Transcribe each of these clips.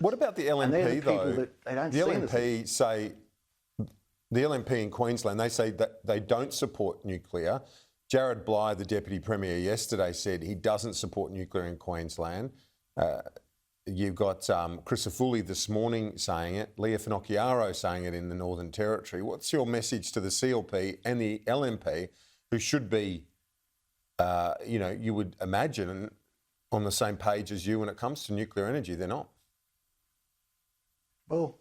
What about the And they're the LNP, people though? that they don't The see in this. LNP say, the LNP in Queensland, they say that they don't support nuclear. Jared Bligh, the Deputy Premier, yesterday said he doesn't support nuclear in Queensland. You've got Crisafulli this morning saying it, Leah Finocchiaro saying it in the Northern Territory. What's your message to the CLP and the LNP, who should be, you would imagine, on the same page as you when it comes to nuclear energy? They're not. Well,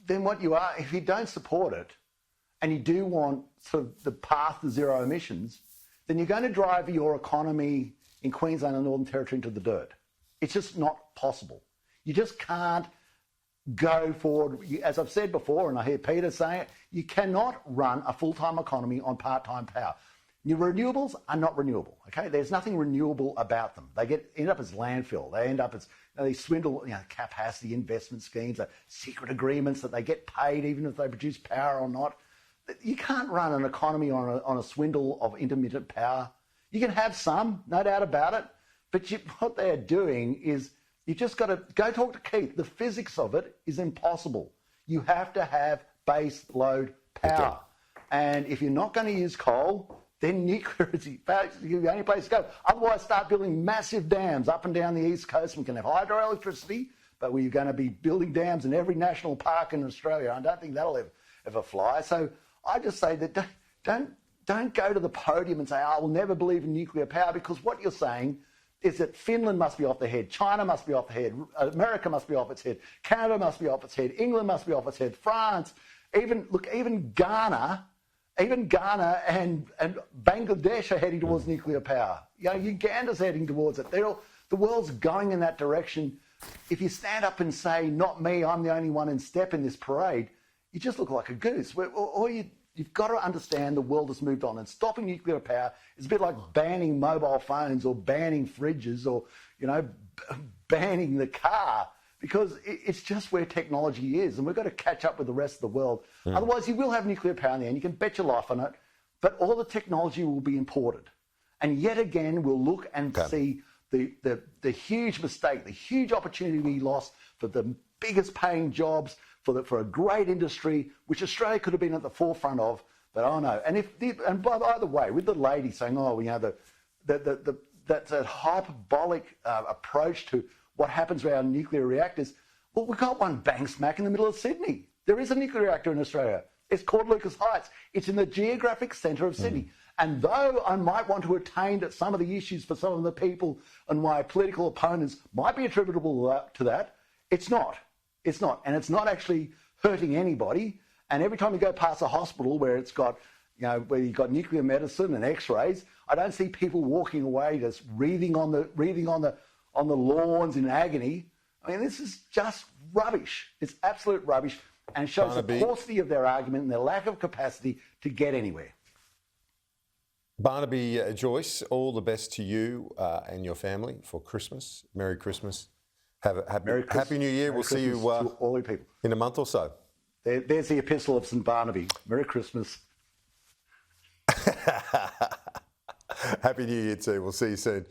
then what you are, if you don't support it and you do want sort of the path to zero emissions, then you're going to drive your economy in Queensland and Northern Territory into the dirt. It's just not possible. You just can't go forward. As I've said before, and I hear Peter saying it, you cannot run a full-time economy on part-time power. Your renewables are not renewable, okay? There's nothing renewable about them. They end up as landfill. They end up as, they swindle, capacity investment schemes, secret agreements that they get paid even if they produce power or not. You can't run an economy on a swindle of intermittent power. You can have some, no doubt about it, but what they're doing is you just got to go talk to Keith. The physics of it is impossible. You have to have base load power. Okay. And if you're not going to use coal, then nuclear is the only place to go. Otherwise, start building massive dams up and down the East Coast. We can have hydroelectricity, but we're going to be building dams in every national park in Australia. I don't think that'll ever fly. So I just say that don't go to the podium and say, I will never believe in nuclear power, because what you're saying is that Finland must be off the head, China must be off the head, America must be off its head, Canada must be off its head, England must be off its head, France, even Ghana and Bangladesh are heading towards nuclear power. Uganda's heading towards it. The world's going in that direction. If you stand up and say, not me, I'm the only one in step in this parade, you just look like a goose. You've got to understand the world has moved on, and stopping nuclear power is a bit like banning mobile phones or banning fridges or, banning the car, because it's just where technology is, and we've got to catch up with the rest of the world. Otherwise, you will have nuclear power in the end. You can bet your life on it, but all the technology will be imported. And yet again, we'll look and see the huge mistake, the huge opportunity we lost for the biggest paying jobs, for a great industry, which Australia could have been at the forefront of. But oh no! And by the way, with the lady saying, that's a hyperbolic approach to what happens around nuclear reactors. Well, we've got one bang smack in the middle of Sydney. There is a nuclear reactor in Australia. It's called Lucas Heights. It's in the geographic centre of Sydney. And though I might want to attain that some of the issues for some of the people and my political opponents might be attributable to that, it's not. It's not. And it's not actually hurting anybody. And every time you go past a hospital where it's got, where you've got nuclear medicine and X-rays, I don't see people walking away just wreathing on the lawns in agony. I mean, this is just rubbish. It's absolute rubbish, and shows Barnaby, the paucity of their argument and their lack of capacity to get anywhere. Barnaby, Joyce, all the best to you and your family for Christmas. Merry Christmas. Have a happy New Year. We'll see you to all you people in a month or so. There's the epistle of St. Barnaby. Merry Christmas. Happy New Year too. We'll see you soon.